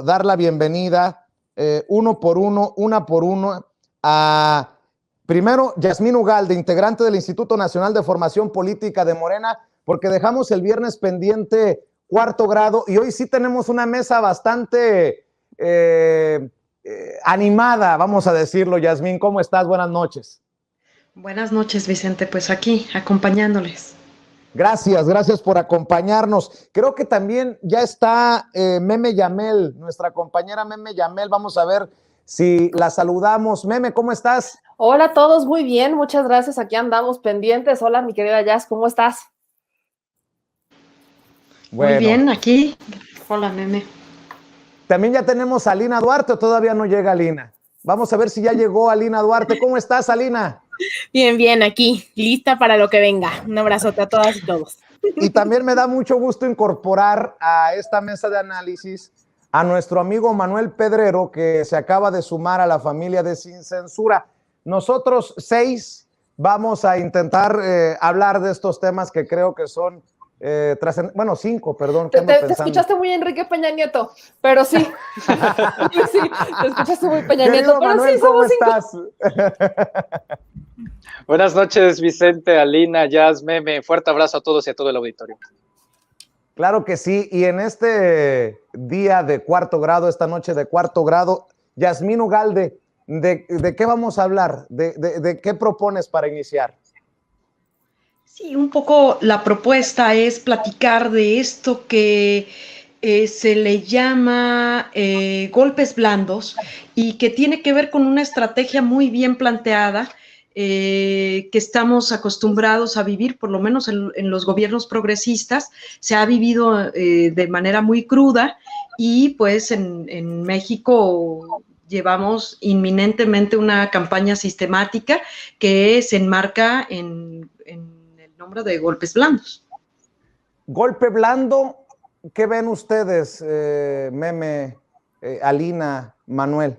dar la bienvenida una por uno a primero Yasmín Ugalde, integrante del Instituto Nacional de Formación Política de Morena, porque dejamos el viernes pendiente cuarto grado y hoy sí tenemos una mesa bastante animada, vamos a decirlo. Yasmín, ¿cómo estás? Buenas noches. Buenas noches, Vicente, pues aquí acompañándoles. Gracias por acompañarnos. Creo que también ya está Meme Yamel, nuestra compañera Meme Yamel. Vamos a ver si la saludamos. Meme, ¿cómo estás? Hola a todos, muy bien, muchas gracias. Aquí andamos pendientes. Hola, mi querida Jazz, ¿cómo estás? Bueno. Muy bien, aquí. Hola, Meme. También ya tenemos a Alina Duarte, o todavía no llega Alina. Vamos a ver si ya llegó Alina Duarte. ¿Cómo estás, Alina? Bien, aquí, lista para lo que venga. Un abrazote a todas y todos. Y también me da mucho gusto incorporar a esta mesa de análisis a nuestro amigo Manuel Pedrero, que se acaba de sumar a la familia de Sin Censura. Nosotros 6 vamos a intentar hablar de estos temas que creo que son, 5, perdón. Te escuchaste muy Enrique Peña Nieto, pero sí. Sí, te escuchaste muy Peña Nieto, pero Manuel, sí, somos ¿cómo 5. estás? Buenas noches, Vicente, Alina, Jazz, Meme. Fuerte abrazo a todos y a todo el auditorio. Claro que sí, y en este día de cuarto grado, esta noche de cuarto grado, Yasmín Ugalde, ¿de qué vamos a hablar? ¿De qué propones para iniciar? Sí, un poco la propuesta es platicar de esto que se le llama golpes blandos y que tiene que ver con una estrategia muy bien planteada que estamos acostumbrados a vivir, por lo menos en los gobiernos progresistas, se ha vivido de manera muy cruda y pues en México llevamos inminentemente una campaña sistemática que se enmarca en el nombre de golpes blandos. Golpe blando, ¿qué ven ustedes, Meme, Alina, Manuel?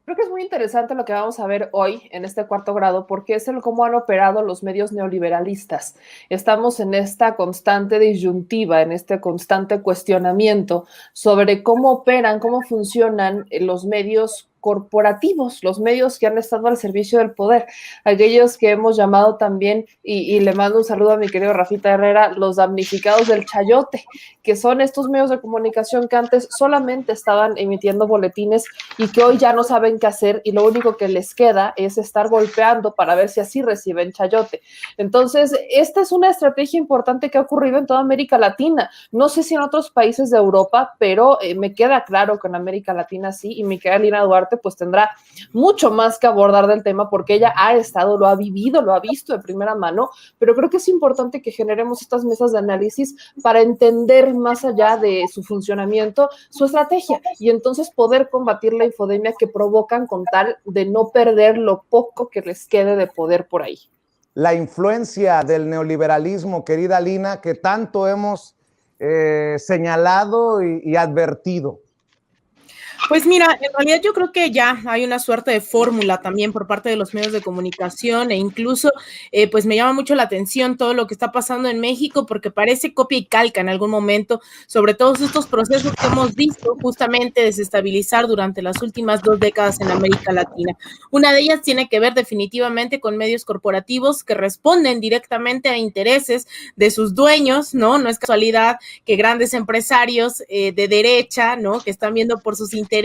Creo que es muy interesante lo que vamos a ver hoy en este cuarto grado, porque es el cómo han operado los medios neoliberalistas. Estamos en esta constante disyuntiva, en este constante cuestionamiento sobre cómo operan, cómo funcionan los medios corporativos, los medios que han estado al servicio del poder, aquellos que hemos llamado también, y le mando un saludo a mi querido Rafita Herrera, los damnificados del chayote, que son estos medios de comunicación que antes solamente estaban emitiendo boletines y que hoy ya no saben qué hacer y lo único que les queda es estar golpeando para ver si así reciben chayote. Entonces, esta es una estrategia importante que ha ocurrido en toda América Latina. No sé si en otros países de Europa, pero me queda claro que en América Latina sí, y mi querida Alina Duarte pues tendrá mucho más que abordar del tema porque ella ha estado, lo ha vivido, lo ha visto de primera mano, pero creo que es importante que generemos estas mesas de análisis para entender más allá de su funcionamiento, su estrategia, y entonces poder combatir la infodemia que provocan con tal de no perder lo poco que les quede de poder por ahí. La influencia del neoliberalismo, querida Alina, que tanto hemos señalado y advertido. Pues mira, en realidad yo creo que ya hay una suerte de fórmula también por parte de los medios de comunicación e incluso pues me llama mucho la atención todo lo que está pasando en México porque parece copia y calca en algún momento sobre todos estos procesos que hemos visto justamente desestabilizar durante las últimas 2 décadas en América Latina. Una de ellas tiene que ver definitivamente con medios corporativos que responden directamente a intereses de sus dueños, ¿no? No es casualidad que grandes empresarios de derecha, ¿no? Que están viendo por sus intereses,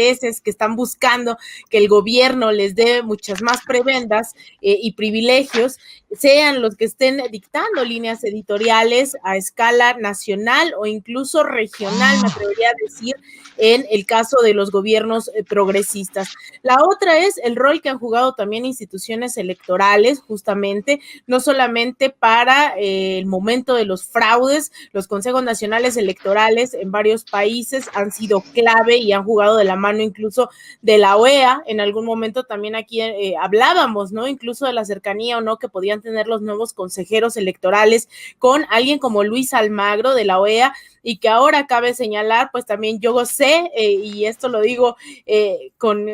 que están buscando que el gobierno les dé muchas más prebendas y privilegios, sean los que estén dictando líneas editoriales a escala nacional o incluso regional, me atrevería a decir, en el caso de los gobiernos progresistas. La otra es el rol que han jugado también instituciones electorales, justamente, no solamente para el momento de los fraudes, los consejos nacionales electorales en varios países han sido clave y han jugado de la mano incluso de la OEA. En algún momento también aquí hablábamos, ¿no? Incluso de la cercanía o no que podían tener los nuevos consejeros electorales con alguien como Luis Almagro de la OEA, y que ahora cabe señalar, pues también yo sé, y esto lo digo con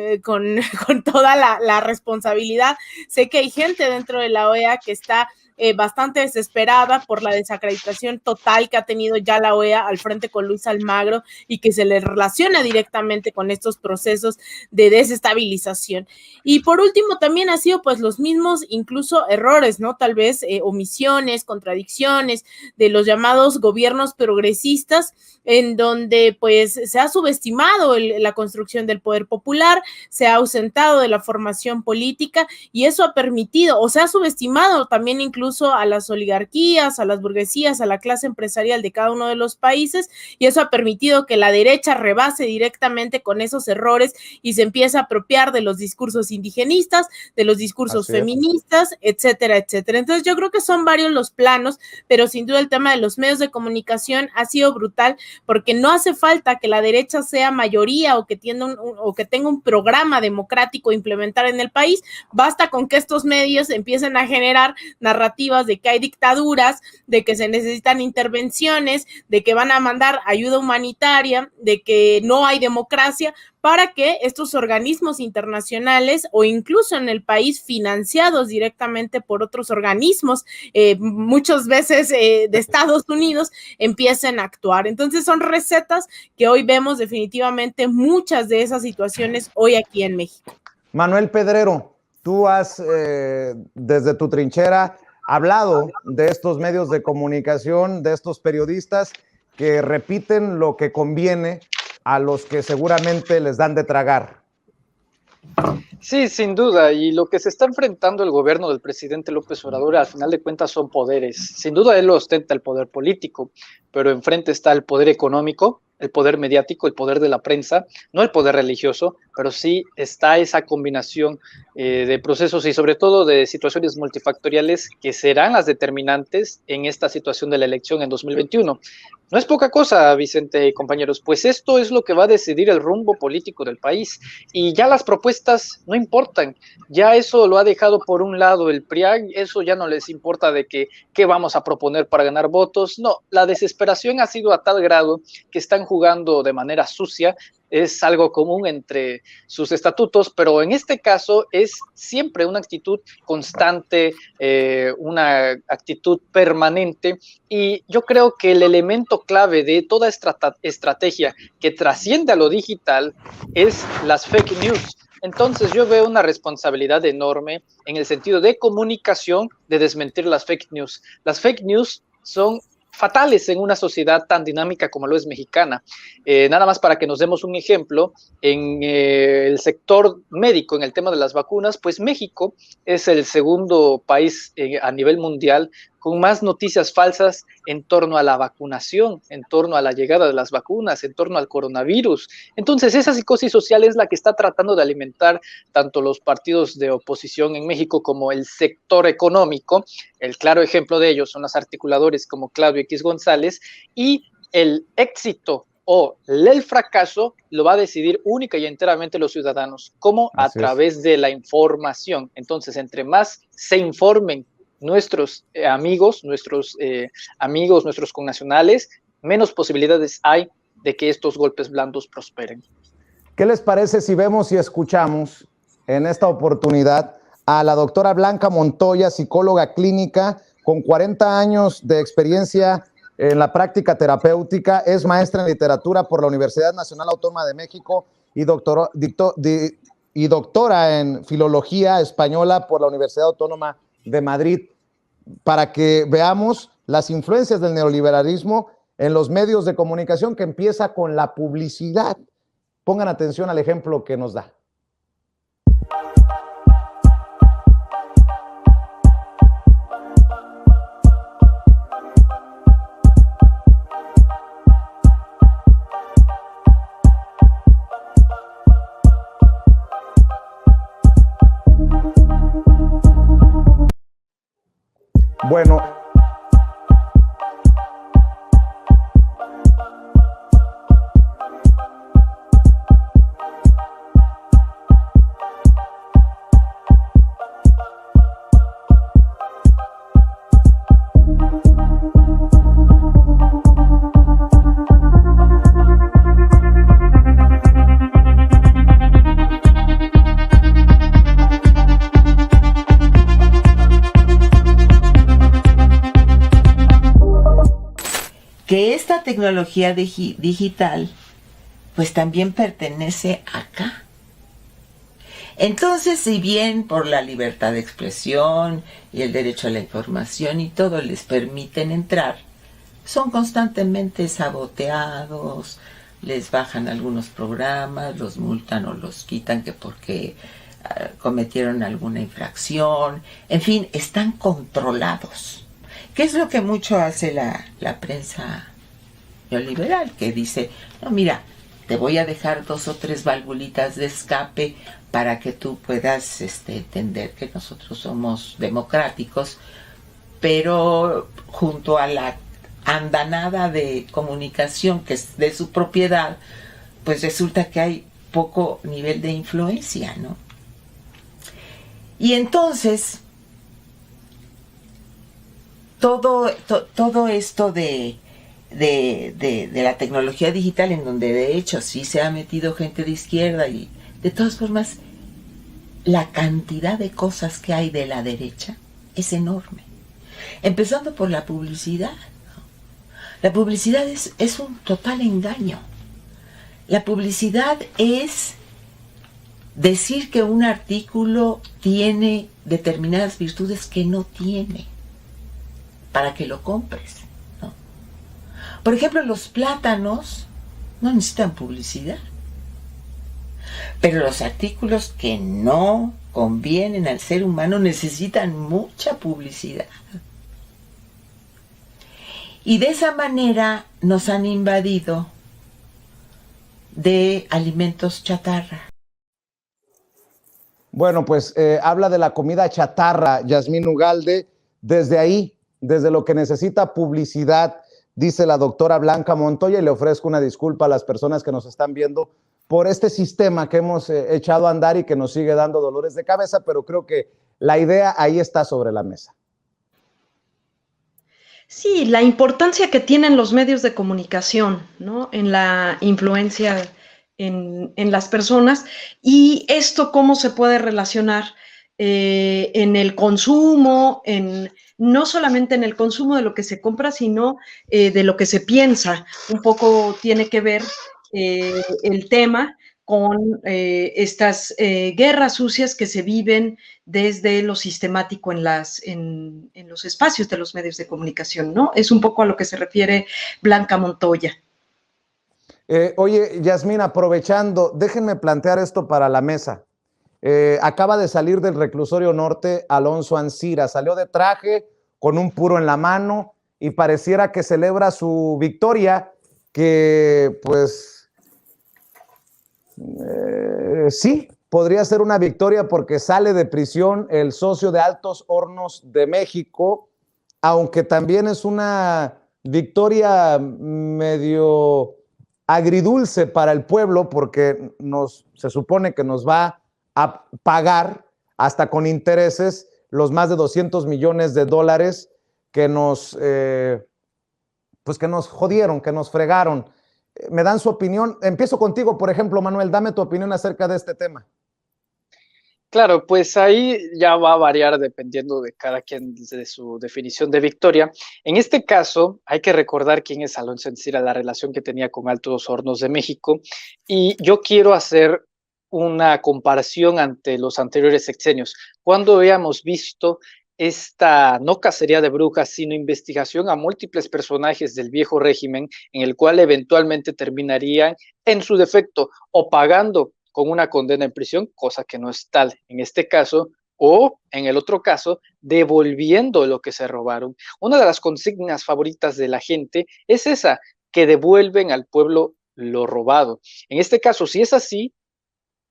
toda la responsabilidad, sé que hay gente dentro de la OEA que está bastante desesperada por la desacreditación total que ha tenido ya la OEA al frente con Luis Almagro y que se le relaciona directamente con estos procesos de desestabilización. Y por último también ha sido pues los mismos incluso errores, ¿no? Tal vez omisiones, contradicciones de los llamados gobiernos progresistas, en donde pues se ha subestimado la construcción del poder popular, se ha ausentado de la formación política y eso ha permitido, o se ha subestimado también incluso a las oligarquías, a las burguesías, a la clase empresarial de cada uno de los países, y eso ha permitido que la derecha rebase directamente con esos errores y se empiece a apropiar de los discursos indigenistas, de los discursos feministas, etcétera, etcétera. Entonces yo creo que son varios los planos, pero sin duda el tema de los medios de comunicación ha sido brutal, porque no hace falta que la derecha sea mayoría o que tenga un programa democrático a implementar en el país, basta con que estos medios empiecen a generar narrativas de que hay dictaduras, de que se necesitan intervenciones, de que van a mandar ayuda humanitaria, de que no hay democracia, para que estos organismos internacionales o incluso en el país financiados directamente por otros organismos, muchas veces de Estados Unidos, empiecen a actuar. Entonces son recetas que hoy vemos definitivamente muchas de esas situaciones hoy aquí en México. Manuel Pedrero, tú has desde tu trinchera hablado de estos medios de comunicación, de estos periodistas que repiten lo que conviene a los que seguramente les dan de tragar. Sí, sin duda, y lo que se está enfrentando el gobierno del presidente López Obrador al final de cuentas son poderes. Sin duda él ostenta el poder político, pero enfrente está el poder económico, el poder mediático, el poder de la prensa, no el poder religioso, pero sí está esa combinación de procesos y sobre todo de situaciones multifactoriales que serán las determinantes en esta situación de la elección en 2021. No es poca cosa, Vicente y compañeros, pues esto es lo que va a decidir el rumbo político del país y ya las propuestas no importan, ya eso lo ha dejado por un lado el PRIAN, eso ya no les importa de qué vamos a proponer para ganar votos, no, la desesperación ha sido a tal grado que están jugando de manera sucia, es algo común entre sus estatutos, pero en este caso es siempre una actitud constante, una actitud permanente, y yo creo que el elemento clave de toda estrategia que trasciende a lo digital es las fake news. Entonces yo veo una responsabilidad enorme en el sentido de comunicación de desmentir las fake news. Las fake news son fatales en una sociedad tan dinámica como lo es mexicana. Nada más para que nos demos un ejemplo, en el sector médico, en el tema de las vacunas, pues México es el segundo país a nivel mundial con más noticias falsas en torno a la vacunación, en torno a la llegada de las vacunas, en torno al coronavirus. Entonces, esa psicosis social es la que está tratando de alimentar tanto los partidos de oposición en México como el sector económico. El claro ejemplo de ellos son los articuladores como Claudio X González, y el éxito o el fracaso lo va a decidir única y enteramente los ciudadanos, como a través de la información. Entonces, entre más se informen nuestros amigos, nuestros connacionales, menos posibilidades hay de que estos golpes blandos prosperen. ¿Qué les parece si vemos y escuchamos en esta oportunidad a la doctora Blanca Montoya, psicóloga clínica con 40 años de experiencia en la práctica terapéutica, es maestra en literatura por la Universidad Nacional Autónoma de México y doctora en filología española por la Universidad Autónoma de Madrid, para que veamos las influencias del neoliberalismo en los medios de comunicación, que empieza con la publicidad. Pongan atención al ejemplo que nos da. Bueno, tecnología digital, pues también pertenece acá. Entonces, si bien por la libertad de expresión y el derecho a la información y todo les permiten entrar, son constantemente saboteados, les bajan algunos programas, los multan o los quitan que porque cometieron alguna infracción, en fin, están controlados. ¿Qué es lo que mucho hace la prensa neoliberal? Que dice, no, mira, te voy a dejar 2 o 3 valvulitas de escape para que tú puedas entender que nosotros somos democráticos, pero junto a la andanada de comunicación que es de su propiedad, pues resulta que hay poco nivel de influencia, ¿no? Y entonces, todo esto de la tecnología digital, en donde de hecho sí se ha metido gente de izquierda, y de todas formas la cantidad de cosas que hay de la derecha es enorme, empezando por la publicidad. La publicidad es un total engaño. La publicidad es decir que un artículo tiene determinadas virtudes que no tiene para que lo compres, ¿no? Por ejemplo, los plátanos no necesitan publicidad, pero los artículos que no convienen al ser humano necesitan mucha publicidad. Y de esa manera nos han invadido de alimentos chatarra. Bueno, pues habla de la comida chatarra, Yasmín Ugalde, desde ahí, desde lo que necesita publicidad, dice la doctora Blanca Montoya, y le ofrezco una disculpa a las personas que nos están viendo por este sistema que hemos echado a andar y que nos sigue dando dolores de cabeza, pero creo que la idea ahí está sobre la mesa. Sí, la importancia que tienen los medios de comunicación, ¿no? En la influencia en las personas, y esto cómo se puede relacionar en el consumo, no solamente en el consumo de lo que se compra, sino de lo que se piensa. Un poco tiene que ver el tema con estas guerras sucias que se viven desde lo sistemático en los espacios de los medios de comunicación, ¿no? Es un poco a lo que se refiere Blanca Montoya. Oye, Yasmín, aprovechando, déjenme plantear esto para la mesa. Acaba de salir del reclusorio norte Alonso Ancira, salió de traje con un puro en la mano y pareciera que celebra su victoria, que pues sí, podría ser una victoria porque sale de prisión el socio de Altos Hornos de México, aunque también es una victoria medio agridulce para el pueblo porque se supone que nos va a pagar hasta con intereses los más de $200 millones que nos jodieron, que nos fregaron. Me dan su opinión. Empiezo contigo, por ejemplo, Manuel, dame tu opinión acerca de este tema. Claro, pues ahí ya va a variar dependiendo de cada quien de su definición de victoria. En este caso, hay que recordar quién es Alonso Ancira, la relación que tenía con Altos Hornos de México, y yo quiero hacer una comparación ante los anteriores sexenios. Cuando habíamos visto esta no cacería de brujas, sino investigación a múltiples personajes del viejo régimen, en el cual eventualmente terminarían, en su defecto, o pagando con una condena en prisión, cosa que no es tal en este caso, o en el otro caso, devolviendo lo que se robaron. Una de las consignas favoritas de la gente es esa, que devuelven al pueblo lo robado. En este caso, si es así,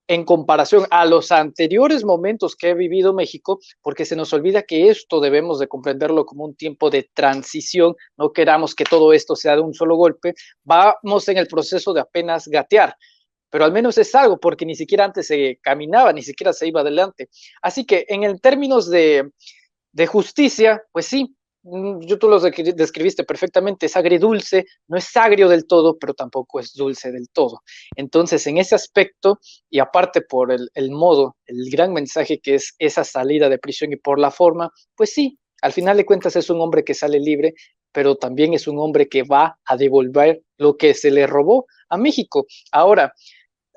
en comparación a los anteriores momentos que ha vivido México, porque se nos olvida que esto debemos de comprenderlo como un tiempo de transición, no queramos que todo esto sea de un solo golpe, vamos en el proceso de apenas gatear, pero al menos es algo, porque ni siquiera antes se caminaba, ni siquiera se iba adelante. Así que en términos de justicia, pues sí, tú lo describiste perfectamente, es agridulce, no es agrio del todo, pero tampoco es dulce del todo. Entonces, en ese aspecto, y aparte por el modo, el gran mensaje que es esa salida de prisión y por la forma, pues sí, al final de cuentas es un hombre que sale libre, pero también es un hombre que va a devolver lo que se le robó a México. Ahora,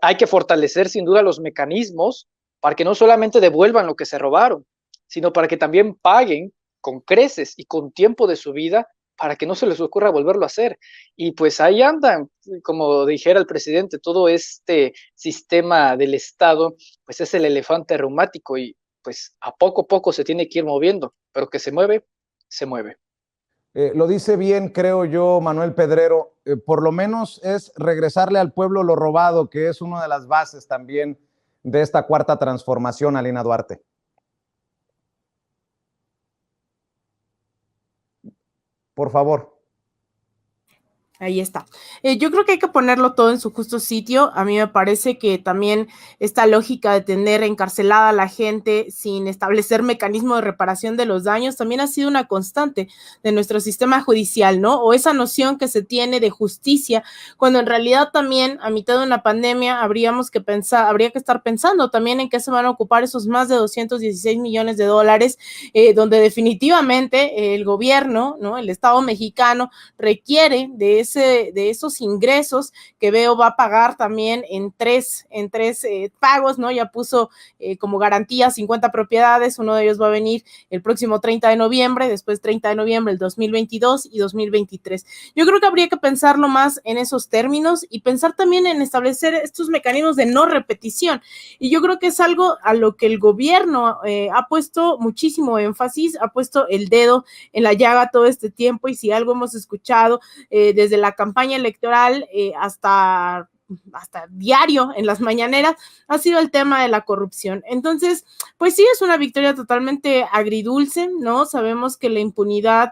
hay que fortalecer sin duda los mecanismos para que no solamente devuelvan lo que se robaron, sino para que también paguen con creces y con tiempo de su vida para que no se les ocurra volverlo a hacer. Y pues ahí andan, como dijera el presidente, todo este sistema del Estado, pues es el elefante reumático y pues a poco se tiene que ir moviendo, pero que se mueve, se mueve. Lo dice bien, creo yo, Manuel Pedrero, por lo menos es regresarle al pueblo lo robado, que es una de las bases también de esta cuarta transformación, Alina Duarte. Por favor. Ahí está. Yo creo que hay que ponerlo todo en su justo sitio. A mí me parece que también esta lógica de tener encarcelada a la gente sin establecer mecanismo de reparación de los daños también ha sido una constante de nuestro sistema judicial, ¿no? O esa noción que se tiene de justicia, cuando en realidad también a mitad de una pandemia habría que estar pensando también en qué se van a ocupar esos más de 216 millones de dólares, donde definitivamente el gobierno, ¿no? El Estado mexicano requiere de esos ingresos que veo va a pagar también en tres pagos, ¿no? Ya puso como garantía 50 propiedades, uno de ellos va a venir el próximo 30 de noviembre, después 30 de noviembre del 2022 y 2023. Yo creo que habría que pensarlo más en esos términos y pensar también en establecer estos mecanismos de no repetición. Y yo creo que es algo a lo que el gobierno ha puesto muchísimo énfasis, ha puesto el dedo en la llaga todo este tiempo, y si algo hemos escuchado desde la campaña electoral hasta diario en las mañaneras, ha sido el tema de la corrupción. Entonces, pues sí, es una victoria totalmente agridulce, ¿no? Sabemos que la impunidad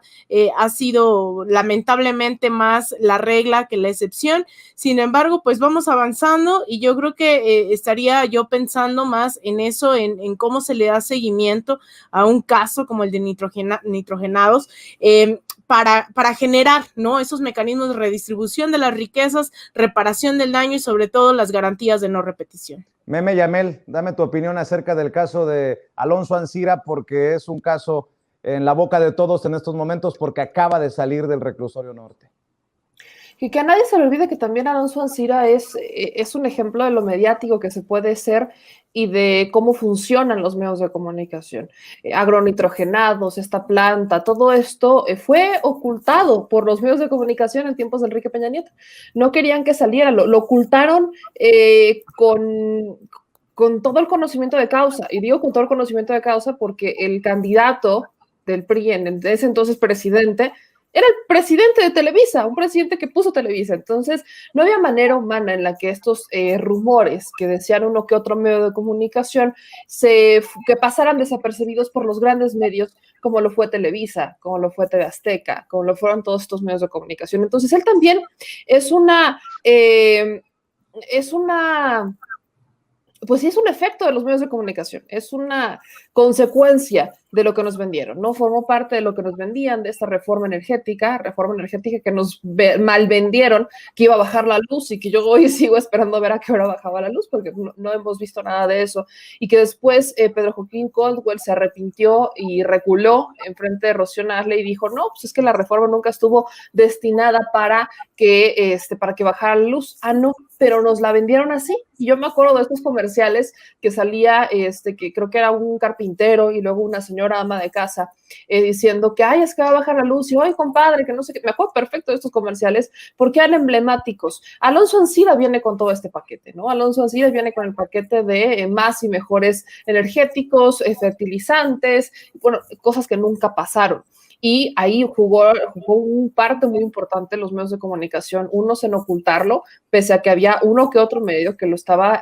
ha sido lamentablemente más la regla que la excepción. Sin embargo, pues vamos avanzando y yo creo que estaría yo pensando más en eso, en cómo se le da seguimiento a un caso como el de nitrogenados, para generar, ¿no? Esos mecanismos de redistribución de las riquezas, reparación del daño y sobre todo las garantías de no repetición. Meme Yamel, dame tu opinión acerca del caso de Alonso Ancira, porque es un caso en la boca de todos en estos momentos porque acaba de salir del reclusorio norte. Y que a nadie se le olvide que también Alonso Ancira es un ejemplo de lo mediático que se puede ser y de cómo funcionan los medios de comunicación. Agronitrogenados, esta planta, todo esto fue ocultado por los medios de comunicación en tiempos de Enrique Peña Nieto. No querían que saliera, lo ocultaron con todo el conocimiento de causa. Y digo con todo el conocimiento de causa porque el candidato del PRI, en ese entonces presidente, era el presidente de Televisa, un presidente que puso Televisa. Entonces, no había manera humana en la que estos rumores que decían uno que otro medio de comunicación que pasaran desapercibidos por los grandes medios, como lo fue Televisa, como lo fue TV Azteca, como lo fueron todos estos medios de comunicación. Entonces, él también pues sí, es un efecto de los medios de comunicación, es una consecuencia de lo que nos vendieron, ¿no? Formó parte de lo que nos vendían, de esta reforma energética que nos mal vendieron, que iba a bajar la luz y que yo hoy sigo esperando ver a qué hora bajaba la luz, porque no hemos visto nada de eso, y que después Pedro Joaquín Caldwell se arrepintió y reculó en frente de Rocío Nale y dijo, no, pues es que la reforma nunca estuvo destinada para que bajara la luz. Ah, no, pero nos la vendieron así. Y yo me acuerdo de estos comerciales que salía, que creo que era un carpintero y luego una señora ama de casa diciendo que, ay, es que va a bajar la luz, y, ay, compadre, que no sé qué. Me acuerdo perfecto de estos comerciales porque eran emblemáticos. Alonso Ancira viene con todo este paquete, ¿no? Alonso Ancira viene con el paquete de más y mejores energéticos, fertilizantes, bueno, cosas que nunca pasaron. Y ahí jugó un parte muy importante los medios de comunicación, unos en ocultarlo, pese a que había uno que otro medio que lo estaba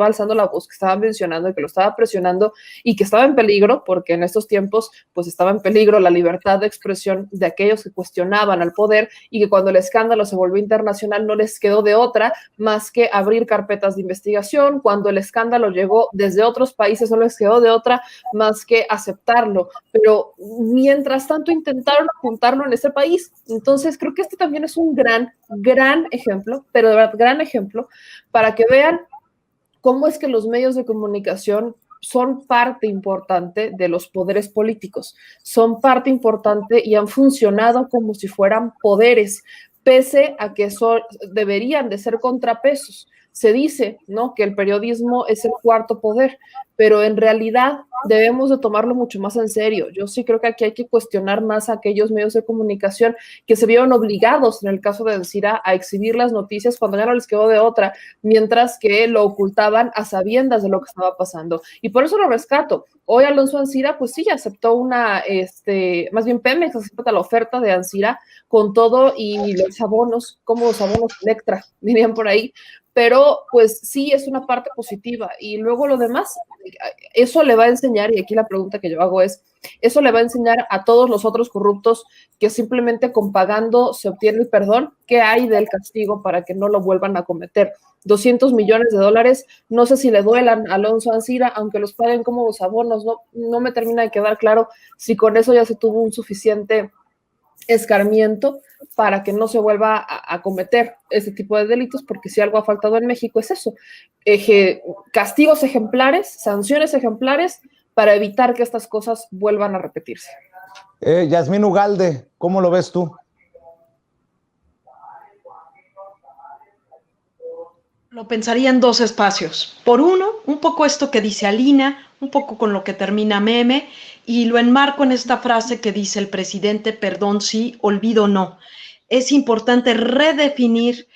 alzando la voz, que estaba mencionando, que lo estaba presionando y que estaba en peligro, porque en estos tiempos pues estaba en peligro la libertad de expresión de aquellos que cuestionaban al poder, y que cuando el escándalo se volvió internacional no les quedó de otra más que abrir carpetas de investigación. Cuando el escándalo llegó desde otros países no les quedó de otra más que aceptarlo, pero mientras tanto intentaron apuntarlo en ese país. Entonces creo que este también es un gran ejemplo, pero de verdad gran ejemplo, para que vean cómo es que los medios de comunicación son parte importante de los poderes políticos, son parte importante y han funcionado como si fueran poderes, pese a que deberían de ser contrapesos. Se dice, ¿no?, que el periodismo es el cuarto poder, pero en realidad debemos de tomarlo mucho más en serio. Yo sí creo que aquí hay que cuestionar más a aquellos medios de comunicación que se vieron obligados, en el caso de Ancira, a exhibir las noticias cuando ya no les quedó de otra, mientras que lo ocultaban a sabiendas de lo que estaba pasando. Y por eso lo rescato. Hoy Alonso Ancira, pues sí, aceptó más bien Pemex acepta la oferta de Ancira con todo y los abonos, como los abonos Electra, dirían por ahí, pero pues sí es una parte positiva. Y luego lo demás, eso le va a enseñar, y aquí la pregunta que yo hago es, eso le va a enseñar a todos los otros corruptos que simplemente con pagando se obtiene el perdón, ¿qué hay del castigo para que no lo vuelvan a cometer? 200 millones de dólares, no sé si le duelan a Alonso Ancira, aunque los paguen como los abonos, no me termina de quedar claro si con eso ya se tuvo un suficiente escarmiento para que no se vuelva a cometer ese tipo de delitos, porque si algo ha faltado en México es eso, castigos ejemplares, sanciones ejemplares para evitar que estas cosas vuelvan a repetirse. Yasmín Ugalde, ¿cómo lo ves tú? Lo pensaría en dos espacios. Por uno, un poco esto que dice Alina, un poco con lo que termina Meme, y lo enmarco en esta frase que dice el presidente: perdón sí, olvido no. Es importante redefinir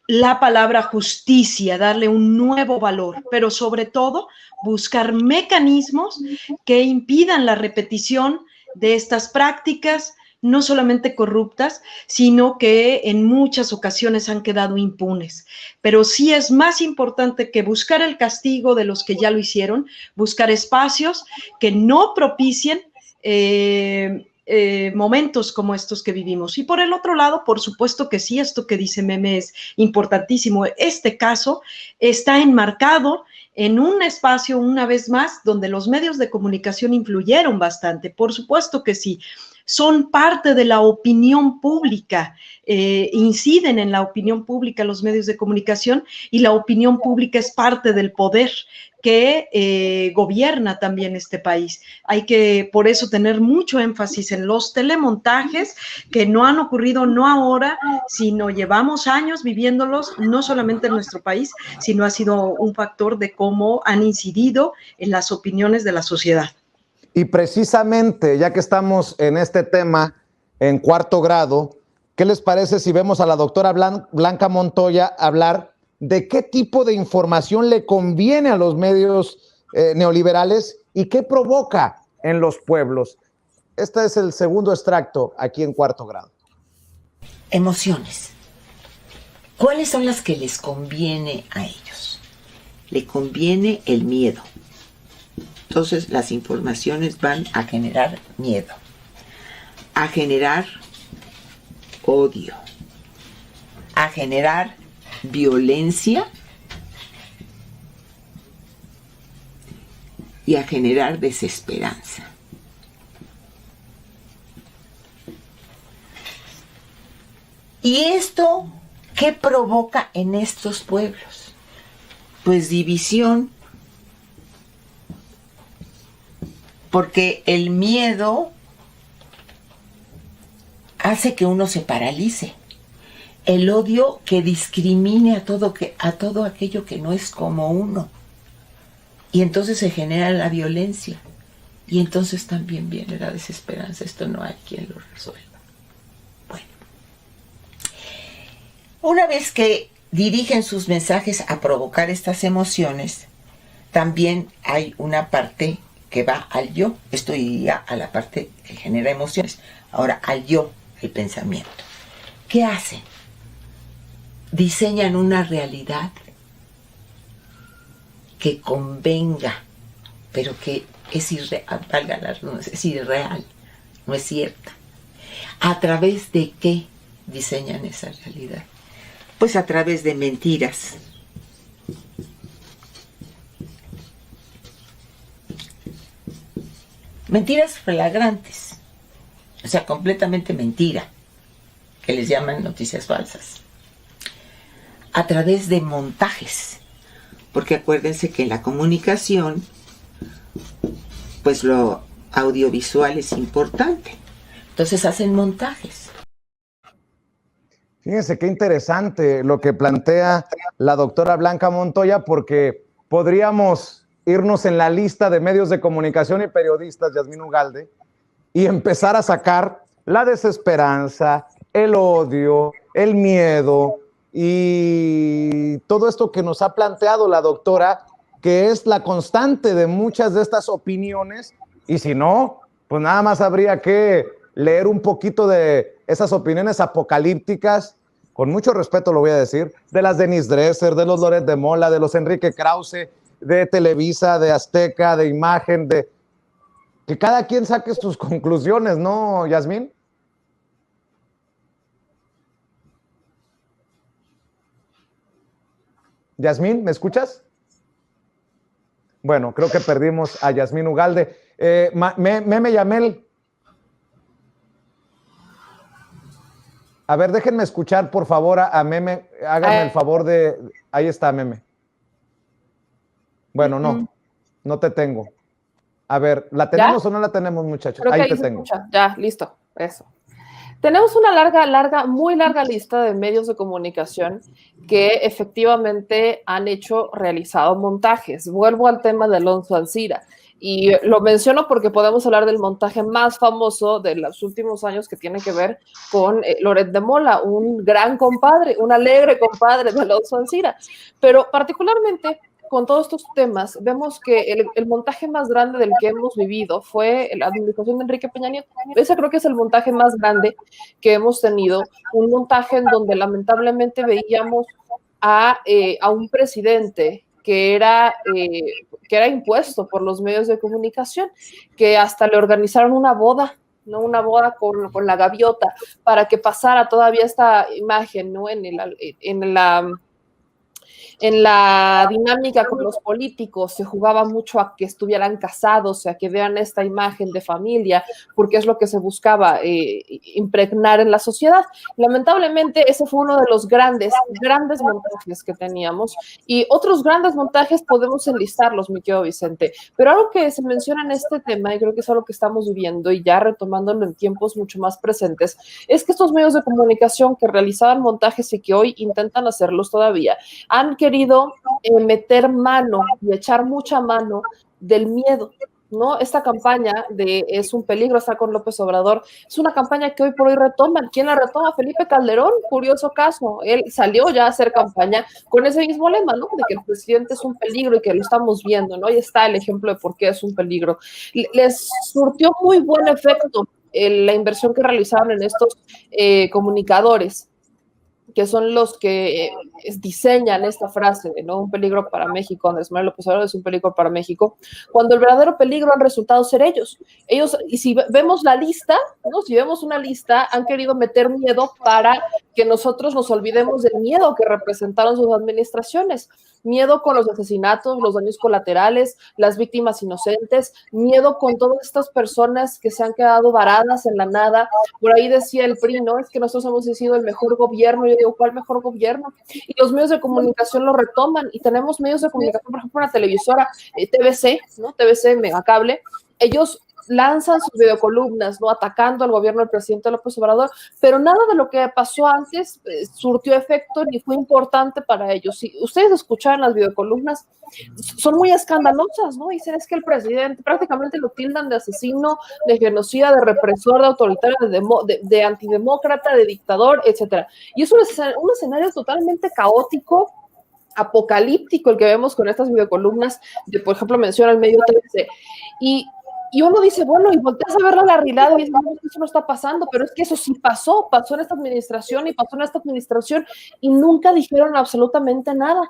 la palabra justicia, darle un nuevo valor, pero sobre todo buscar mecanismos que impidan la repetición de estas prácticas, no solamente corruptas, sino que en muchas ocasiones han quedado impunes. Pero sí es más importante que buscar el castigo de los que ya lo hicieron, buscar espacios que no propicien momentos como estos que vivimos. Y por el otro lado, por supuesto que sí, esto que dice Meme es importantísimo. Este caso está enmarcado en un espacio, una vez más, donde los medios de comunicación influyeron bastante. Por supuesto que sí. Son parte de la opinión pública, inciden en la opinión pública los medios de comunicación, y la opinión pública es parte del poder que gobierna también este país. Hay que, por eso, tener mucho énfasis en los telemontajes que no han ocurrido no ahora, sino llevamos años viviéndolos, no solamente en nuestro país, sino ha sido un factor de cómo han incidido en las opiniones de la sociedad. Y precisamente, ya que estamos en este tema, en cuarto grado, ¿qué les parece si vemos a la doctora Blanca Montoya hablar de qué tipo de información le conviene a los medios neoliberales y qué provoca en los pueblos? Este es el segundo extracto aquí en cuarto grado. Emociones. ¿Cuáles son las que les conviene a ellos? Le conviene el miedo. Entonces las informaciones van a generar miedo, a generar odio, a generar violencia y a generar desesperanza. ¿Y esto qué provoca en estos pueblos? Pues división. Porque el miedo hace que uno se paralice. El odio que discrimine a todo aquello que no es como uno. Y entonces se genera la violencia. Y entonces también viene la desesperanza. Esto no hay quien lo resuelva. Bueno. Una vez que dirigen sus mensajes a provocar estas emociones, también hay una parte que va al yo. Esto iría a la parte que genera emociones. Ahora al yo, el pensamiento. ¿Qué hacen? Diseñan una realidad que convenga, pero que es irreal, valga la redundancia, es irreal, no es cierta. ¿A través de qué diseñan esa realidad? Pues a través de mentiras. Mentiras flagrantes, o sea, completamente mentira, que les llaman noticias falsas. A través de montajes, porque acuérdense que en la comunicación, pues lo audiovisual es importante. Entonces hacen montajes. Fíjense qué interesante lo que plantea la doctora Blanca Montoya, porque podríamos irnos en la lista de medios de comunicación y periodistas, Yasmín Ugalde, y empezar a sacar la desesperanza, el odio, el miedo y todo esto que nos ha planteado la doctora, que es la constante de muchas de estas opiniones, y si no, pues nada más habría que leer un poquito de esas opiniones apocalípticas, con mucho respeto lo voy a decir, de las Denise Dresser, de los Loret de Mola, de los Enrique Krause, de Televisa, de Azteca, de Imagen, de que cada quien saque sus conclusiones, ¿no, Yasmín? Yasmín, ¿me escuchas? Bueno, creo que perdimos a Yasmín Ugalde. Meme Yamel. A ver, déjenme escuchar, por favor, a Meme. Háganme el favor de... Ahí está, Meme. Bueno, no te tengo. A ver, ¿la tenemos o no la tenemos, muchachos? Creo que ahí te tengo. Escucha. Ya, listo. Eso. Tenemos una muy larga lista de medios de comunicación que efectivamente han realizado montajes. Vuelvo al tema de Alonso Ancira. Y lo menciono porque podemos hablar del montaje más famoso de los últimos años, que tiene que ver con Loret de Mola, un gran compadre, un alegre compadre de Alonso Ancira. Pero particularmente con todos estos temas, vemos que el montaje más grande del que hemos vivido fue la administración de Enrique Peña Nieto. Ese creo que es el montaje más grande que hemos tenido, un montaje en donde lamentablemente veíamos a un presidente que era impuesto por los medios de comunicación, que hasta le organizaron una boda, ¿no? Una boda con la gaviota, para que pasara todavía esta imagen, ¿no? En la dinámica con los políticos se jugaba mucho a que estuvieran casados, a que vean esta imagen de familia, porque es lo que se buscaba impregnar en la sociedad. Lamentablemente, ese fue uno de los grandes montajes que teníamos, y otros grandes montajes podemos enlistarlos, mi querido Vicente, pero algo que se menciona en este tema, y creo que es algo que estamos viviendo y ya retomándolo en tiempos mucho más presentes, es que estos medios de comunicación que realizaban montajes y que hoy intentan hacerlos todavía, han querido meter mano y echar mucha mano del miedo, ¿no? Esta campaña de Es un peligro, está con López Obrador, es una campaña que hoy por hoy retoman. ¿Quién la retoma? Felipe Calderón, curioso caso. Él salió ya a hacer campaña con ese mismo lema, ¿no? De que el presidente es un peligro y que lo estamos viendo, ¿no? Ahí está el ejemplo de por qué es un peligro. Les surtió muy buen efecto la inversión que realizaron en estos comunicadores, que son los que diseñan esta frase de no un peligro para México. Andrés Manuel López Obrador es un peligro para México, cuando el verdadero peligro han resultado ser ellos. Y si vemos la lista, ¿no? Si vemos una lista, han querido meter miedo para que nosotros nos olvidemos del miedo que representaron sus administraciones. Miedo con los asesinatos, los daños colaterales, las víctimas inocentes, miedo con todas estas personas que se han quedado varadas en la nada. Por ahí decía el PRI, ¿no? Es que nosotros hemos sido el mejor gobierno. Yo digo, ¿cuál mejor gobierno? Y los medios de comunicación lo retoman, y tenemos medios de comunicación, por ejemplo, una televisora, TVC, ¿no? TVC Megacable, ellos lanzan sus videocolumnas, ¿no? Atacando al gobierno del presidente López Obrador, pero nada de lo que pasó antes surtió efecto ni fue importante para ellos. Si ustedes escucharan las videocolumnas, son muy escandalosas, ¿no? Dicen, es que el presidente prácticamente lo tildan de asesino, de genocida, de represor, de autoritario, de antidemócrata, de dictador, etcétera. Y es un escenario totalmente caótico, apocalíptico, el que vemos con estas videocolumnas, de, por ejemplo, menciona el medio TVC. Y uno dice, bueno, y volteas a ver la realidad y dices, no, eso no está pasando, pero es que eso sí pasó en esta administración y pasó en esta administración, y nunca dijeron absolutamente nada.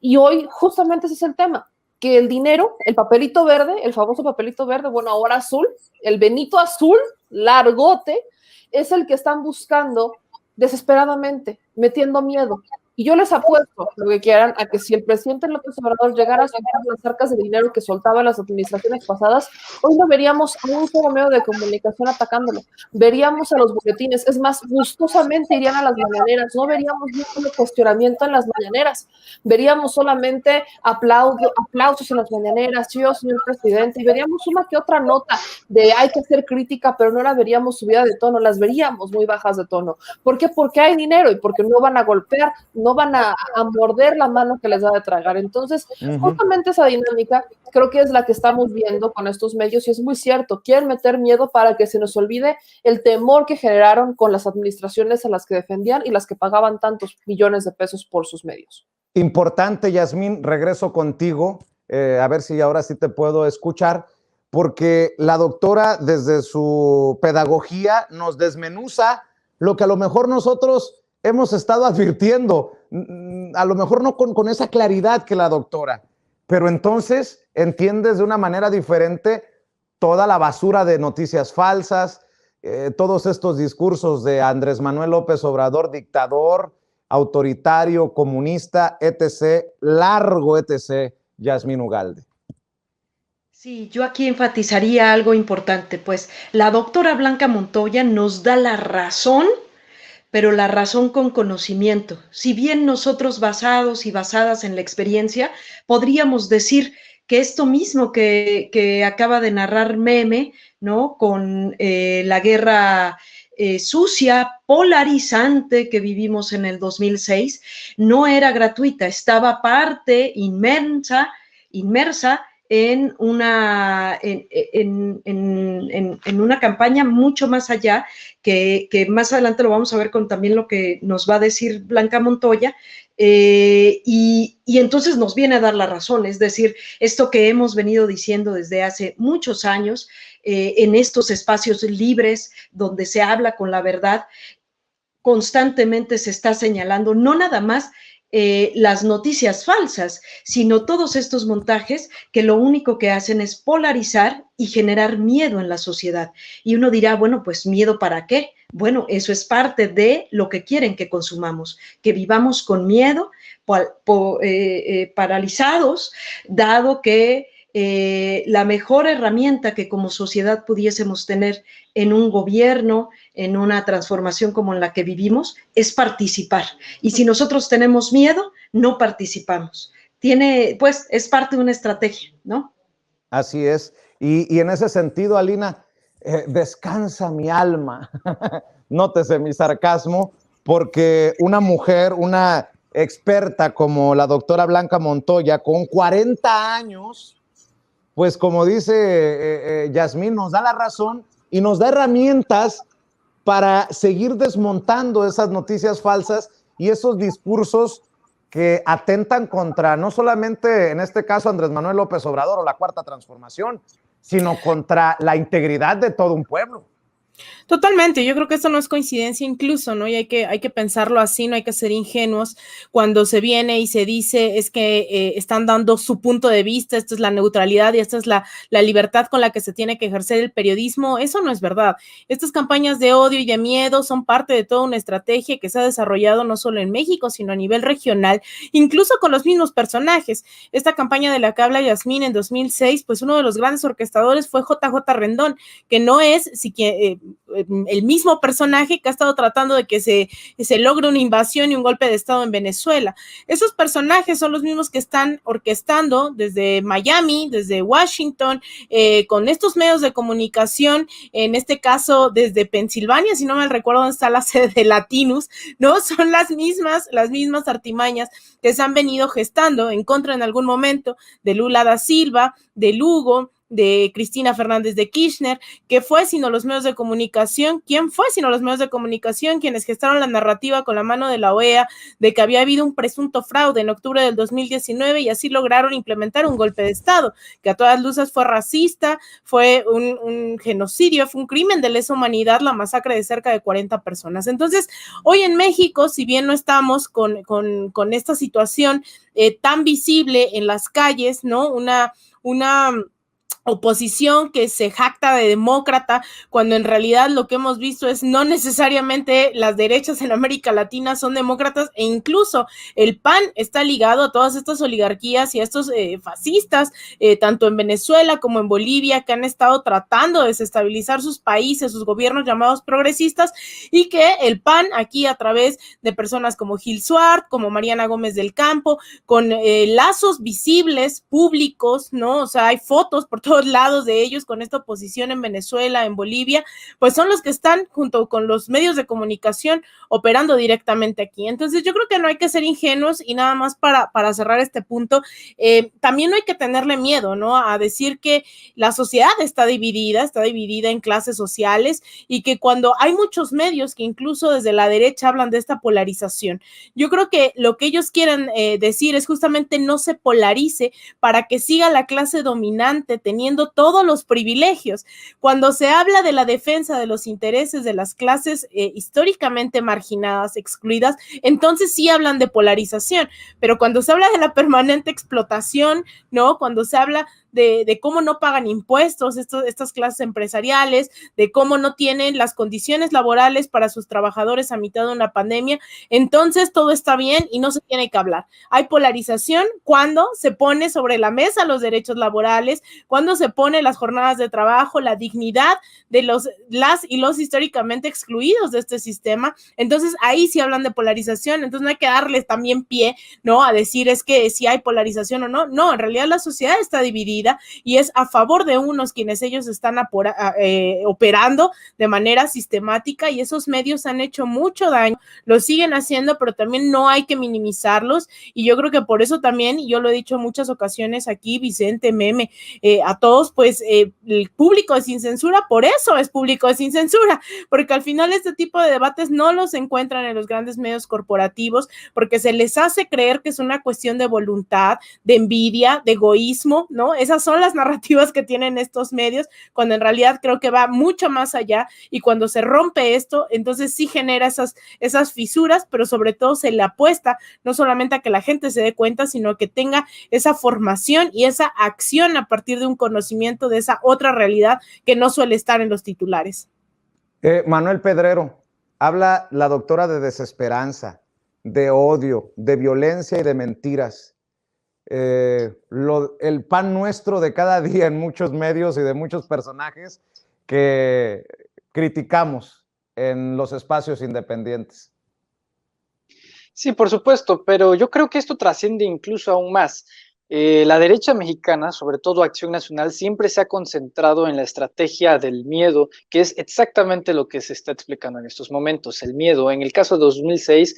Y hoy justamente ese es el tema, que el dinero, el papelito verde, el famoso papelito verde, bueno, ahora azul, el Benito azul, largote, es el que están buscando desesperadamente, metiendo miedo. Y yo les apuesto lo que quieran a que si el presidente López Obrador llegara a soltar las arcas de dinero que soltaban las administraciones pasadas, hoy no veríamos a un solo medio de comunicación atacándolo. Veríamos a los boletines, es más, gustosamente irían a las mañaneras, no veríamos ni un solo cuestionamiento en las mañaneras, veríamos solamente aplausos en las mañaneras, sí, señor presidente, y veríamos una que otra nota de hay que hacer crítica, pero no la veríamos subida de tono, las veríamos muy bajas de tono. ¿Por qué? Porque hay dinero y porque no van a golpear, no van a morder la mano que les da de tragar. Entonces, justamente esa dinámica creo que es la que estamos viendo con estos medios y es muy cierto, quieren meter miedo para que se nos olvide el temor que generaron con las administraciones a las que defendían y las que pagaban tantos millones de pesos por sus medios. Importante, Yasmín, regreso contigo, a ver si ahora sí te puedo escuchar, porque la doctora desde su pedagogía nos desmenuza lo que a lo mejor nosotros hemos estado advirtiendo, a lo mejor no con esa claridad que la doctora, pero entonces entiendes de una manera diferente toda la basura de noticias falsas, todos estos discursos de Andrés Manuel López Obrador, dictador, autoritario, comunista, etc., largo, etc., Yasmín Ugalde. Sí, yo aquí enfatizaría algo importante, pues la doctora Blanca Montoya nos da la razón, pero la razón con conocimiento. Si bien nosotros basados y basadas en la experiencia, podríamos decir que esto mismo que acaba de narrar Meme, ¿no? Con la guerra sucia, polarizante que vivimos en el 2006, no era gratuita, estaba parte inmersa en una campaña mucho más allá, que más adelante lo vamos a ver con también lo que nos va a decir Blanca Montoya, y entonces nos viene a dar la razón, es decir, esto que hemos venido diciendo desde hace muchos años, en estos espacios libres donde se habla con la verdad, constantemente se está señalando, no nada más las noticias falsas, sino todos estos montajes que lo único que hacen es polarizar y generar miedo en la sociedad. Y uno dirá, bueno, pues ¿miedo para qué? Bueno, eso es parte de lo que quieren que consumamos, que vivamos con miedo, paralizados, dado que la mejor herramienta que como sociedad pudiésemos tener en un gobierno, en una transformación como en la que vivimos, es participar. Y si nosotros tenemos miedo, no participamos. Pues, es parte de una estrategia, ¿no? Así es. Y en ese sentido, Alina, descansa mi alma. Nótese mi sarcasmo, porque una mujer, una experta como la doctora Blanca Montoya, con 40 años, pues como dice Yasmín, nos da la razón y nos da herramientas para seguir desmontando esas noticias falsas y esos discursos que atentan contra, no solamente en este caso Andrés Manuel López Obrador o la Cuarta Transformación, sino contra la integridad de todo un pueblo. Totalmente, yo creo que esto no es coincidencia incluso, ¿no? Y hay que pensarlo así, no hay que ser ingenuos cuando se viene y se dice es que están dando su punto de vista, esto es la neutralidad y esta es la libertad con la que se tiene que ejercer el periodismo. Eso no es verdad. Estas campañas de odio y de miedo son parte de toda una estrategia que se ha desarrollado no solo en México, sino a nivel regional, incluso con los mismos personajes. Esta campaña de la que habla Yasmín en 2006, pues uno de los grandes orquestadores fue JJ Rendón, que no es el mismo personaje que ha estado tratando de que se logre una invasión y un golpe de estado en Venezuela. Esos personajes son los mismos que están orquestando desde Miami, desde Washington, con estos medios de comunicación, en este caso desde Pensilvania, si no mal recuerdo dónde está la sede de Latinus, ¿no? Son las mismas artimañas que se han venido gestando en contra en algún momento de Lula da Silva, de Lugo, de Cristina Fernández de Kirchner. ¿Qué fue sino los medios de comunicación? ¿Quién fue sino los medios de comunicación quienes gestaron la narrativa con la mano de la OEA de que había habido un presunto fraude en octubre del 2019 y así lograron implementar un golpe de Estado que a todas luces fue racista, fue un genocidio, fue un crimen de lesa humanidad, la masacre de cerca de 40 personas? Entonces, hoy en México, si bien no estamos con esta situación tan visible en las calles, ¿no? oposición que se jacta de demócrata, cuando en realidad lo que hemos visto es no necesariamente las derechas en América Latina son demócratas, e incluso el PAN está ligado a todas estas oligarquías y a estos fascistas, tanto en Venezuela como en Bolivia, que han estado tratando de desestabilizar sus países, sus gobiernos llamados progresistas, y que el PAN aquí a través de personas como Gil Suart, como Mariana Gómez del Campo, con lazos visibles, públicos, ¿no? O sea, hay fotos por todos lados de ellos con esta oposición en Venezuela, en Bolivia, pues son los que están junto con los medios de comunicación operando directamente aquí. Entonces yo creo que no hay que ser ingenuos, y nada más para cerrar este punto, también no hay que tenerle miedo, ¿no? A decir que la sociedad está dividida en clases sociales, y que cuando hay muchos medios que incluso desde la derecha hablan de esta polarización, yo creo que lo que ellos quieren decir es justamente no se polarice para que siga la clase dominante teniendo todos los privilegios. Cuando se habla de la defensa de los intereses de las clases históricamente marginadas, excluidas, entonces sí hablan de polarización, pero cuando se habla de la permanente explotación, ¿no? Cuando se habla de cómo no pagan impuestos estas clases empresariales, de cómo no tienen las condiciones laborales para sus trabajadores a mitad de una pandemia, entonces todo está bien y no se tiene que hablar. Hay polarización cuando se pone sobre la mesa los derechos laborales, cuando se pone las jornadas de trabajo, la dignidad de las y los históricamente excluidos de este sistema. Entonces ahí sí hablan de polarización. Entonces no hay que darles también pie, ¿no? A decir es que si hay polarización o no. No, en realidad la sociedad está dividida y es a favor de unos quienes ellos están operando de manera sistemática, y esos medios han hecho mucho daño, lo siguen haciendo, pero también no hay que minimizarlos. Y yo creo que por eso también, y yo lo he dicho en muchas ocasiones aquí, Vicente, Meme, a todos, pues el público de Sin Censura, por eso es público de Sin Censura, porque al final este tipo de debates no los encuentran en los grandes medios corporativos, porque se les hace creer que es una cuestión de voluntad, de envidia, de egoísmo, ¿no? Esas son las narrativas que tienen estos medios, cuando en realidad creo que va mucho más allá, y cuando se rompe esto, entonces sí genera esas fisuras, pero sobre todo se le apuesta no solamente a que la gente se dé cuenta, sino que tenga esa formación y esa acción a partir de un conocimiento de esa otra realidad que no suele estar en los titulares. Manuel Pedrero, habla la doctora de desesperanza, de odio, de violencia y de mentiras. El pan nuestro de cada día en muchos medios y de muchos personajes que criticamos en los espacios independientes. Sí, por supuesto, pero yo creo que esto trasciende incluso aún más. La derecha mexicana, sobre todo Acción Nacional, siempre se ha concentrado en la estrategia del miedo, que es exactamente lo que se está explicando en estos momentos. El miedo, en el caso de 2006,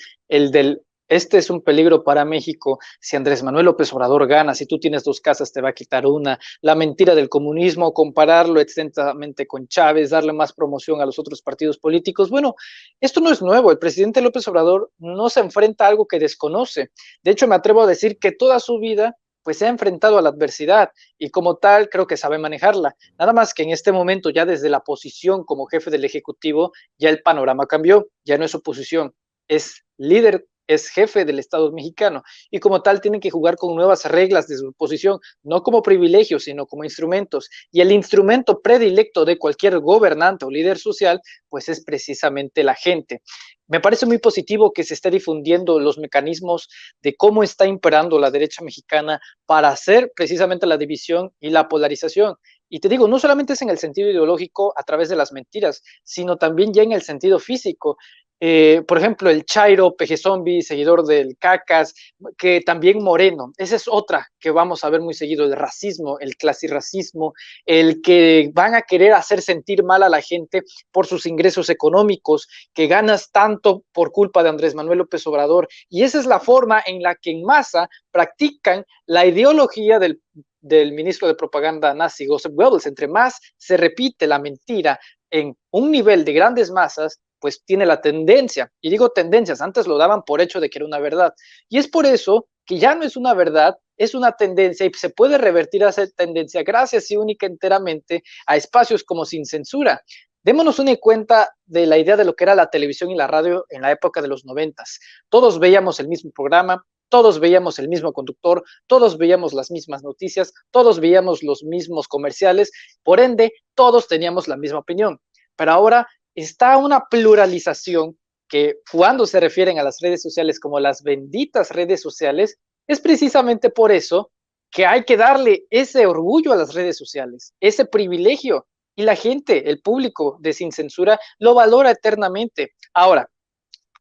este es un peligro para México. Si Andrés Manuel López Obrador gana, si tú tienes 2 casas, te va a quitar una. La mentira del comunismo, compararlo extensamente con Chávez, darle más promoción a los otros partidos políticos. Bueno, esto no es nuevo. El presidente López Obrador no se enfrenta a algo que desconoce. De hecho, me atrevo a decir que toda su vida pues se ha enfrentado a la adversidad, y como tal creo que sabe manejarla. Nada más que en este momento, ya desde la posición como jefe del Ejecutivo, ya el panorama cambió, ya no es oposición, es líder, es jefe del Estado mexicano, y como tal tienen que jugar con nuevas reglas de su posición, no como privilegios, sino como instrumentos, y el instrumento predilecto de cualquier gobernante o líder social, pues es precisamente la gente. Me parece muy positivo que se esté difundiendo los mecanismos de cómo está imperando la derecha mexicana para hacer precisamente la división y la polarización. Y te digo, no solamente es en el sentido ideológico a través de las mentiras, sino también ya en el sentido físico. Por ejemplo, el Chairo, Peje Zombie, seguidor del Cacas, que también Moreno, esa es otra que vamos a ver muy seguido, el racismo, el clasirracismo, el que van a querer hacer sentir mal a la gente por sus ingresos económicos, que ganas tanto por culpa de Andrés Manuel López Obrador, y esa es la forma en la que en masa practican la ideología del ministro de propaganda nazi, Joseph Goebbels. Entre más se repite la mentira en un nivel de grandes masas, pues tiene la tendencia, y digo tendencias, antes lo daban por hecho de que era una verdad, y es por eso que ya no es una verdad, es una tendencia, y se puede revertir a esa tendencia gracias y única enteramente a espacios como Sin Censura. Démonos una cuenta de la idea de lo que era la televisión y la radio en la época de los 90. Todos veíamos el mismo programa, todos veíamos el mismo conductor, todos veíamos las mismas noticias, todos veíamos los mismos comerciales, por ende, todos teníamos la misma opinión. Pero ahora está una pluralización que cuando se refieren a las redes sociales como las benditas redes sociales, es precisamente por eso que hay que darle ese orgullo a las redes sociales, ese privilegio, y la gente, el público de Sin Censura, lo valora eternamente. Ahora,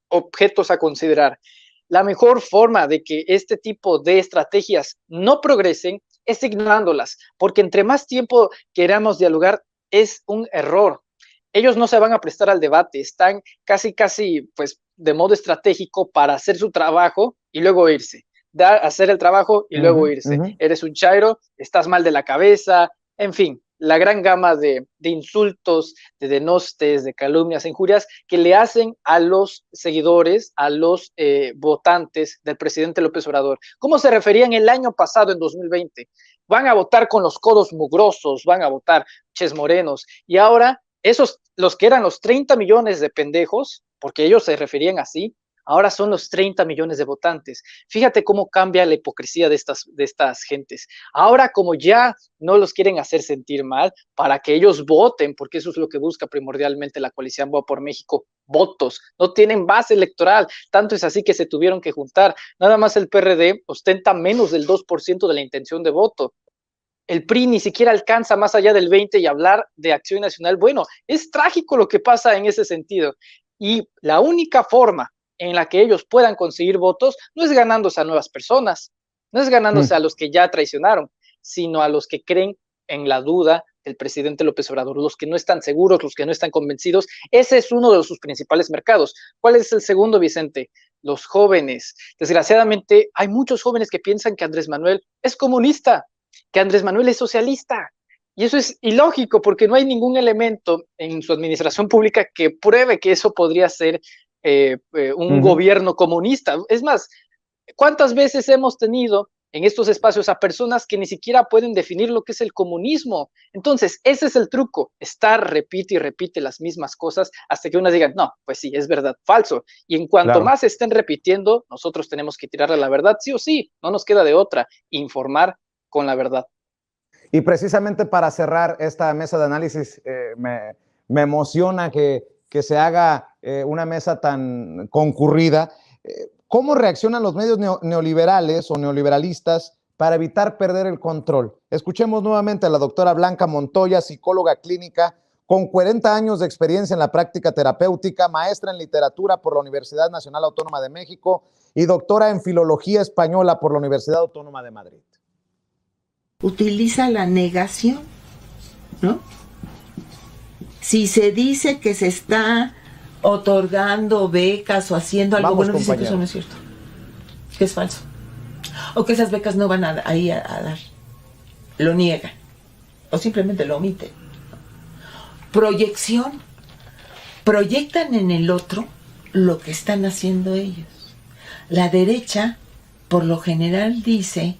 objetos a considerar. La mejor forma de que este tipo de estrategias no progresen es ignorándolas, porque entre más tiempo queramos dialogar, es un error. Ellos no se van a prestar al debate, están casi, pues, de modo estratégico para hacer su trabajo y luego irse. Hacer el trabajo y luego irse. Eres un chairo, estás mal de la cabeza, en fin, la gran gama de insultos, de denostes, de calumnias, injurias que le hacen a los seguidores, a los votantes del presidente López Obrador. ¿Cómo se referían el año pasado, en 2020? Van a votar con los codos mugrosos, van a votar ches morenos, y ahora esos, los que eran los 30 millones de pendejos, porque ellos se referían así, ahora son los 30 millones de votantes. Fíjate cómo cambia la hipocresía de estas gentes. Ahora, como ya no los quieren hacer sentir mal, para que ellos voten, porque eso es lo que busca primordialmente la coalición Va por México, votos. No tienen base electoral, tanto es así que se tuvieron que juntar. Nada más el PRD ostenta menos del 2% de la intención de voto. El PRI ni siquiera alcanza más allá del 20%, y hablar de Acción Nacional, bueno, es trágico lo que pasa en ese sentido. Y la única forma en la que ellos puedan conseguir votos no es ganándose a nuevas personas, no es ganándose a los que ya traicionaron, sino a los que creen en la duda del presidente López Obrador, los que no están seguros, los que no están convencidos. Ese es uno de sus principales mercados. ¿Cuál es el segundo, Vicente? Los jóvenes. Desgraciadamente, hay muchos jóvenes que piensan que Andrés Manuel es comunista, que Andrés Manuel es socialista. Y eso es ilógico, porque no hay ningún elemento en su administración pública que pruebe que eso podría ser un gobierno comunista. Es más, ¿cuántas veces hemos tenido en estos espacios a personas que ni siquiera pueden definir lo que es el comunismo? Entonces, ese es el truco, estar, repite y repite las mismas cosas hasta que unas digan, no, pues sí, es verdad, falso. Y en cuanto más estén repitiendo, nosotros tenemos que tirarle la verdad, sí o sí, no nos queda de otra, informar con la verdad. Y precisamente para cerrar esta mesa de análisis, me emociona que se haga una mesa tan concurrida. ¿Cómo reaccionan los medios neoliberales o neoliberalistas para evitar perder el control? Escuchemos nuevamente a la doctora Blanca Montoya, psicóloga clínica con 40 años de experiencia en la práctica terapéutica, maestra en literatura por la Universidad Nacional Autónoma de México y doctora en filología española por la Universidad Autónoma de Madrid. Utiliza la negación, ¿no? Si se dice que se está otorgando becas o haciendo algo, bueno, dice que eso no es cierto, que es falso, o que esas becas no van a dar, lo niegan, o simplemente lo omiten. Proyección, proyectan en el otro lo que están haciendo ellos. La derecha, por lo general, dice,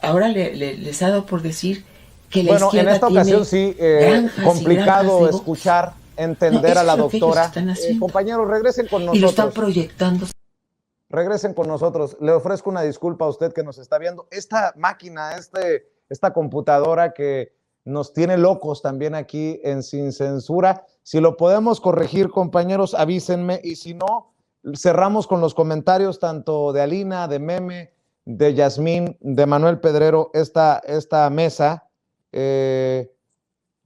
ahora les ha dado por decir que la izquierda en esta ocasión sí, complicado escuchar, entender a la doctora. Compañeros, regresen con nosotros. Y lo están proyectando. Regresen con nosotros. Le ofrezco una disculpa a usted que nos está viendo. Esta máquina, esta computadora que nos tiene locos también aquí en Sin Censura. Si lo podemos corregir, compañeros, avísenme. Y si no, cerramos con los comentarios tanto de Alina, de Meme, de Yasmín, de Manuel Pedrero, esta mesa.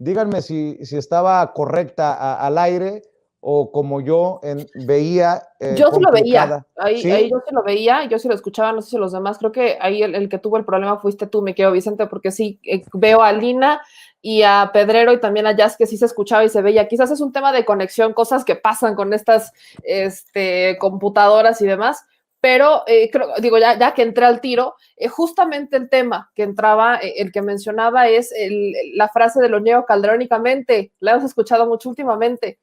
Díganme si estaba correcta al aire o como yo veía. Yo sí lo veía, ¿Sí? ahí yo sí lo veía, yo sí lo escuchaba, no sé si los demás, creo que ahí el que tuvo el problema fuiste tú, me quedo, Vicente, porque sí veo a Lina y a Pedrero y también a Jazz que sí se escuchaba y se veía. Quizás es un tema de conexión, cosas que pasan con estas computadoras y demás. Pero digo, ya que entré al tiro, justamente el tema que entraba, el que mencionaba es la frase de lo niego calderónicamente, la hemos escuchado mucho últimamente.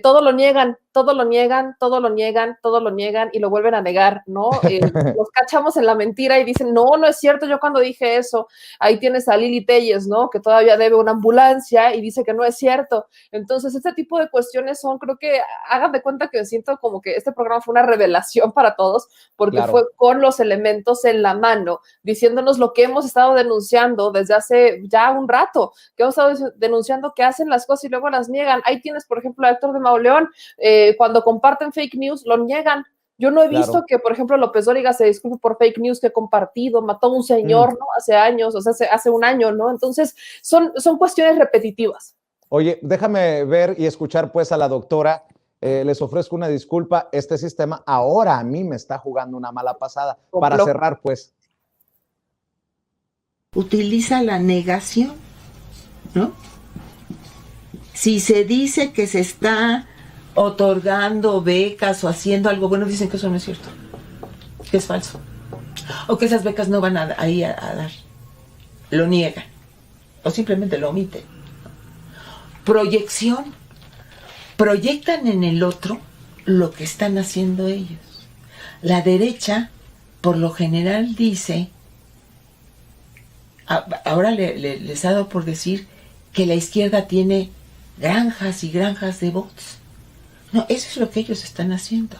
Todo lo niegan, todo lo niegan, todo lo niegan, todo lo niegan y lo vuelven a negar, ¿no? Los cachamos en la mentira y dicen, no, no es cierto, yo cuando dije eso, ahí tienes a Lili Telles, ¿no? Que todavía debe una ambulancia y dice que no es cierto. Entonces, este tipo de cuestiones son, creo que, hagan de cuenta que siento como que este programa fue una revelación para todos, porque fue con los elementos en la mano, diciéndonos lo que hemos estado denunciando desde hace ya un rato, que hemos estado denunciando que hacen las cosas y luego las niegan. Ahí tienes, por ejemplo, a Héctor de Mauleón, cuando comparten fake news, lo niegan. Yo no he visto que, por ejemplo, López Dóriga se disculpe por fake news que he compartido, mató a un señor, ¿no? Hace años, o sea, hace un año, ¿no? Entonces, son cuestiones repetitivas. Oye, déjame ver y escuchar pues a la doctora. Les ofrezco una disculpa. Este sistema ahora a mí me está jugando una mala pasada. Para cerrar, pues. Utiliza la negación, ¿no? Si se dice que se está otorgando becas o haciendo algo bueno, dicen que eso no es cierto, que es falso, o que esas becas no van a dar. Lo niegan, o simplemente lo omiten. Proyección. Proyectan en el otro lo que están haciendo ellos. La derecha, por lo general, dice, ahora les ha dado por decir que la izquierda tiene granjas y granjas de bots. No, eso es lo que ellos están haciendo.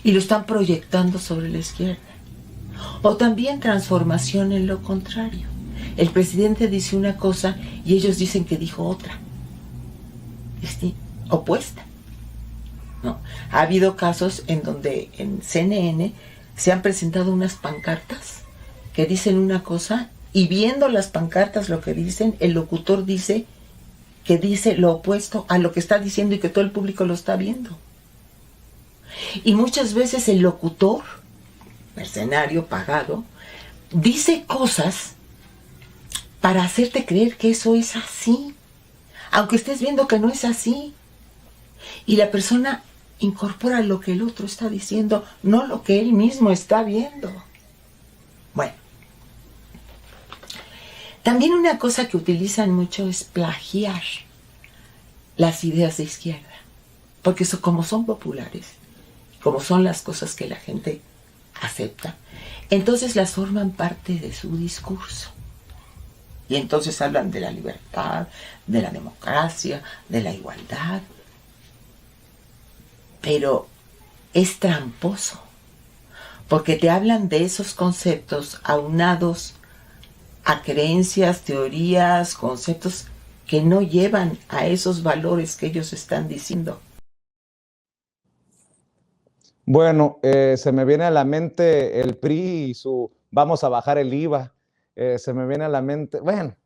Y lo están proyectando sobre la izquierda. O también transformación en lo contrario. El presidente dice una cosa y ellos dicen que dijo otra. Opuesta. ¿No? Ha habido casos en donde en CNN se han presentado unas pancartas que dicen una cosa y viendo las pancartas lo que dicen, el locutor dice que dice lo opuesto a lo que está diciendo y que todo el público lo está viendo. Y muchas veces el locutor, mercenario, pagado, dice cosas para hacerte creer que eso es así, aunque estés viendo que no es así. Y la persona incorpora lo que el otro está diciendo, no lo que él mismo está viendo. Bueno. También una cosa que utilizan mucho es plagiar las ideas de izquierda, porque eso, como son populares, como son las cosas que la gente acepta, entonces las forman parte de su discurso. Y entonces hablan de la libertad, de la democracia, de la igualdad. Pero es tramposo, porque te hablan de esos conceptos aunados a creencias, teorías, conceptos que no llevan a esos valores que ellos están diciendo. Bueno, se me viene a la mente el PRI y su vamos a bajar el IVA. Se me viene a la mente, bueno,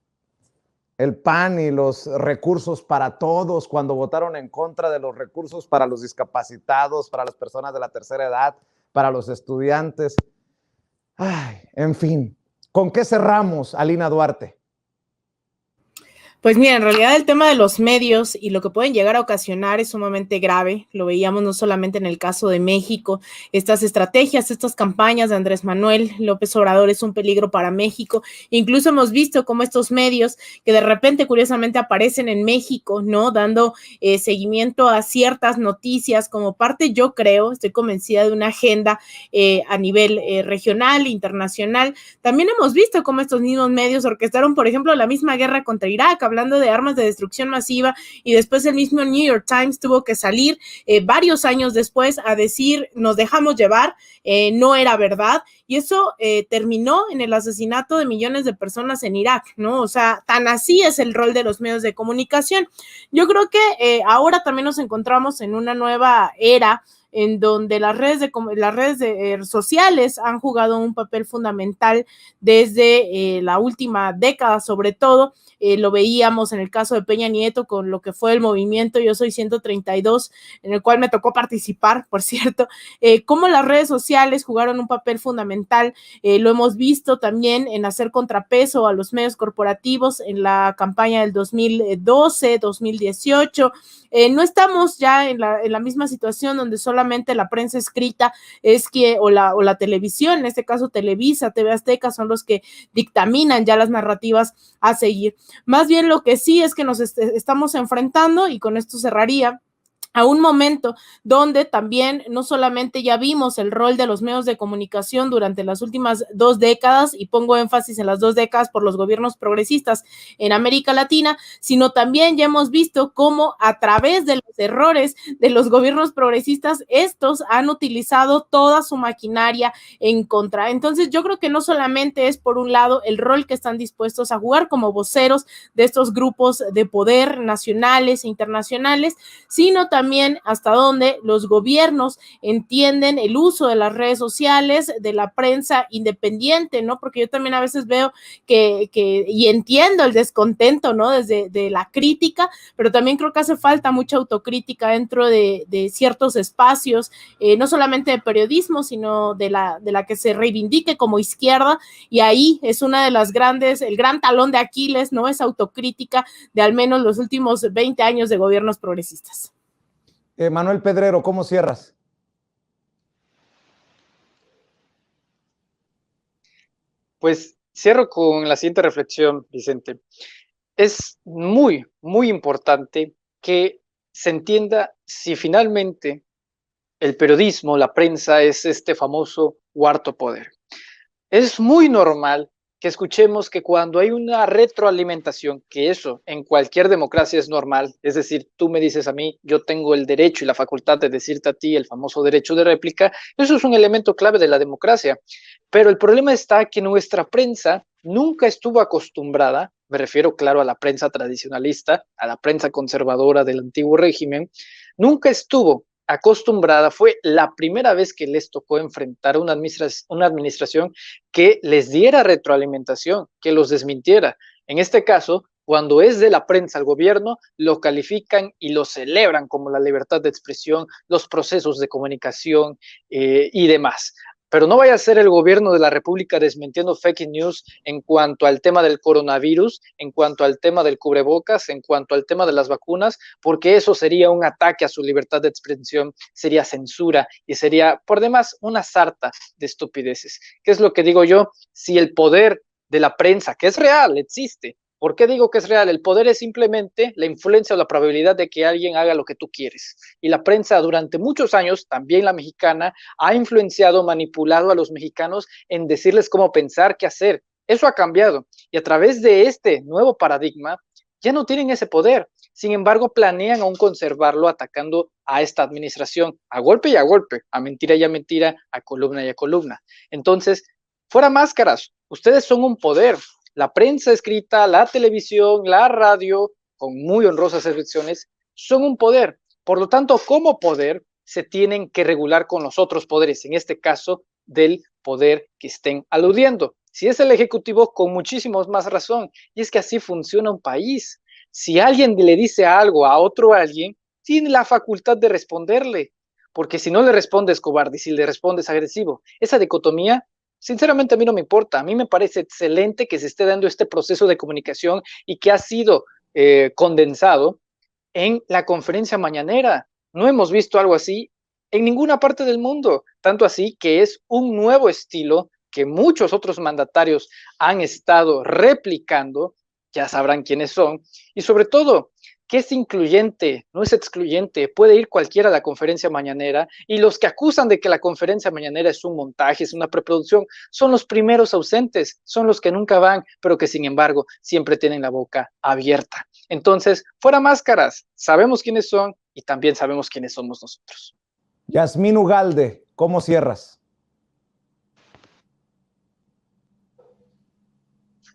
el PAN y los recursos para todos, cuando votaron en contra de los recursos para los discapacitados, para las personas de la tercera edad, para los estudiantes. Ay, en fin. ¿Con qué cerramos, Alina Duarte? Pues mira, en realidad el tema de los medios y lo que pueden llegar a ocasionar es sumamente grave. Lo veíamos no solamente en el caso de México. Estas estrategias, estas campañas de Andrés Manuel López Obrador es un peligro para México. Incluso hemos visto cómo estos medios que de repente, curiosamente, aparecen en México, ¿no? Dando seguimiento a ciertas noticias como parte, yo creo, estoy convencida de una agenda a nivel regional, internacional. También hemos visto cómo estos mismos medios orquestaron, por ejemplo, la misma guerra contra Irak, hablando de armas de destrucción masiva, y después el mismo New York Times tuvo que salir varios años después a decir, nos dejamos llevar, no era verdad, y eso terminó en el asesinato de millones de personas en Irak, ¿no? O sea, tan así es el rol de los medios de comunicación. Yo creo que ahora también nos encontramos en una nueva era en donde las redes sociales han jugado un papel fundamental desde la última década, sobre todo. Lo veíamos en el caso de Peña Nieto con lo que fue el movimiento Yo Soy 132, en el cual me tocó participar, por cierto, cómo las redes sociales jugaron un papel fundamental. Lo hemos visto también en hacer contrapeso a los medios corporativos en la campaña del 2012, 2018. No estamos ya en la misma situación donde solamente la prensa escrita es que, o la televisión, en este caso Televisa, TV Azteca, son los que dictaminan ya las narrativas a seguir. Más bien lo que sí es que nos estamos enfrentando, y con esto cerraría, a un momento donde también no solamente ya vimos el rol de los medios de comunicación durante las últimas 2 décadas, y pongo énfasis en las 2 décadas por los gobiernos progresistas en América Latina, sino también ya hemos visto cómo a través de los errores de los gobiernos progresistas, estos han utilizado toda su maquinaria en contra. Entonces yo creo que no solamente es por un lado el rol que están dispuestos a jugar como voceros de estos grupos de poder nacionales e internacionales, sino también hasta dónde los gobiernos entienden el uso de las redes sociales, de la prensa independiente, ¿no? Porque yo también a veces veo y entiendo el descontento, ¿no? Desde de la crítica, pero también creo que hace falta mucha autocrítica dentro de ciertos espacios, no solamente de periodismo, sino de la que se reivindique como izquierda, y ahí es una de las grandes, el gran talón de Aquiles, ¿no? Esa autocrítica de al menos los últimos 20 años de gobiernos progresistas. Manuel Pedrero, ¿cómo cierras? Pues cierro con la siguiente reflexión, Vicente. Es muy, muy importante que se entienda si finalmente el periodismo, la prensa, es este famoso cuarto poder. Es muy normal que escuchemos que cuando hay una retroalimentación, que eso en cualquier democracia es normal, es decir, tú me dices a mí, yo tengo el derecho y la facultad de decirte a ti, el famoso derecho de réplica, eso es un elemento clave de la democracia. Pero el problema está que nuestra prensa nunca estuvo acostumbrada, me refiero claro a la prensa tradicionalista, a la prensa conservadora del antiguo régimen, nunca estuvo acostumbrada, fue la primera vez que les tocó enfrentar una administración que les diera retroalimentación, que los desmintiera. En este caso, cuando es de la prensa al gobierno, lo califican y lo celebran como la libertad de expresión, los procesos de comunicación y demás. Pero no vaya a ser el gobierno de la República desmintiendo fake news en cuanto al tema del coronavirus, en cuanto al tema del cubrebocas, en cuanto al tema de las vacunas, porque eso sería un ataque a su libertad de expresión, sería censura y sería, por demás, una sarta de estupideces. ¿Qué es lo que digo yo? Si el poder de la prensa, que es real, existe. ¿Por qué digo que es real? El poder es simplemente la influencia o la probabilidad de que alguien haga lo que tú quieres. Y la prensa durante muchos años, también la mexicana, ha influenciado, manipulado a los mexicanos en decirles cómo pensar, qué hacer. Eso ha cambiado. Y a través de este nuevo paradigma, ya no tienen ese poder. Sin embargo, planean aún conservarlo atacando a esta administración, a golpe y a golpe, a mentira y a mentira, a columna y a columna. Entonces, fuera máscaras, ustedes son un poder. La prensa escrita, la televisión, la radio, con muy honrosas excepciones, son un poder. Por lo tanto, como poder, se tienen que regular con los otros poderes, en este caso, del poder que estén aludiendo. Si es el Ejecutivo, con muchísimos más razón. Y es que así funciona un país. Si alguien le dice algo a otro alguien, tiene la facultad de responderle. Porque si no le respondes cobarde y si le respondes agresivo, esa dicotomía, sinceramente a mí no me importa. A mí me parece excelente que se esté dando este proceso de comunicación y que ha sido condensado en la conferencia mañanera. No hemos visto algo así en ninguna parte del mundo, tanto así que es un nuevo estilo que muchos otros mandatarios han estado replicando, ya sabrán quiénes son, y sobre todo, que es incluyente, no es excluyente, puede ir cualquiera a la conferencia mañanera, y los que acusan de que la conferencia mañanera es un montaje, es una preproducción, son los primeros ausentes, son los que nunca van, pero que sin embargo siempre tienen la boca abierta. Entonces, fuera máscaras, sabemos quiénes son y también sabemos quiénes somos nosotros. Yasmín Ugalde, ¿cómo cierras?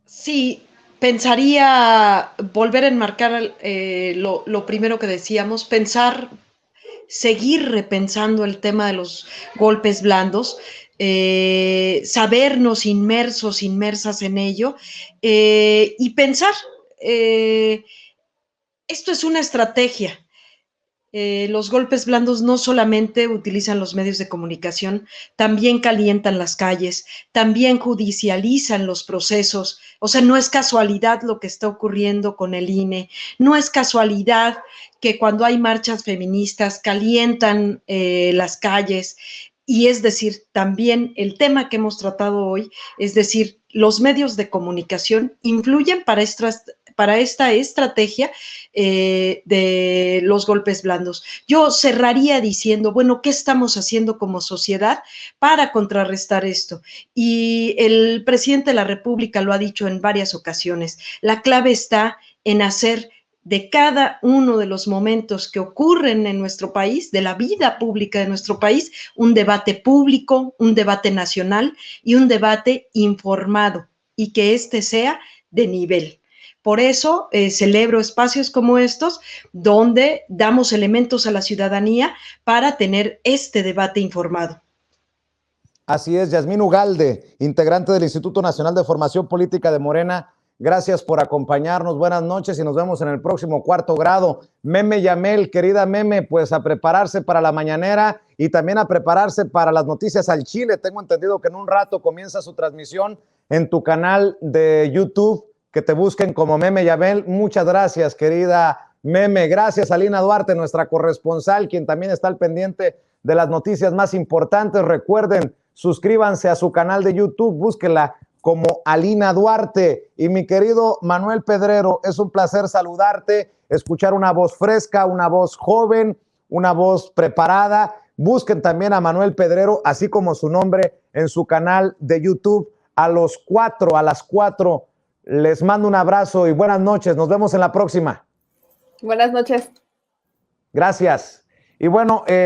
Sí, pensaría volver a enmarcar lo primero que decíamos, pensar, seguir repensando el tema de los golpes blandos, sabernos inmersos, inmersas en ello, y pensar, esto es una estrategia. Los golpes blandos no solamente utilizan los medios de comunicación, también calientan las calles, también judicializan los procesos. O sea, no es casualidad lo que está ocurriendo con el INE, no es casualidad que cuando hay marchas feministas calientan las calles. Y es decir, también el tema que hemos tratado hoy, es decir, los medios de comunicación influyen para para esta estrategia de los golpes blandos. Yo cerraría diciendo, bueno, ¿qué estamos haciendo como sociedad para contrarrestar esto? Y el presidente de la República lo ha dicho en varias ocasiones, la clave está en hacer de cada uno de los momentos que ocurren en nuestro país, de la vida pública de nuestro país, un debate público, un debate nacional y un debate informado, y que este sea de nivel. Por eso celebro espacios como estos, donde damos elementos a la ciudadanía para tener este debate informado. Así es, Yasmín Ugalde, integrante del Instituto Nacional de Formación Política de Morena. Gracias por acompañarnos, buenas noches y nos vemos en el próximo Cuarto Grado. Meme Yamel, querida Meme, pues a prepararse para la mañanera y también a prepararse para las noticias al Chile. Tengo entendido que en un rato comienza su transmisión en tu canal de YouTube, que te busquen como Meme Yamel. Muchas gracias, querida Meme. Gracias a Lina Duarte, nuestra corresponsal, quien también está al pendiente de las noticias más importantes. Recuerden, suscríbanse a su canal de YouTube, búsquenla como Alina Duarte. Y mi querido Manuel Pedrero, es un placer saludarte, escuchar una voz fresca, una voz joven, una voz preparada. Busquen también a Manuel Pedrero, así como su nombre, en su canal de YouTube. A las 4, les mando un abrazo y buenas noches. Nos vemos en la próxima. Buenas noches. Gracias. Y bueno,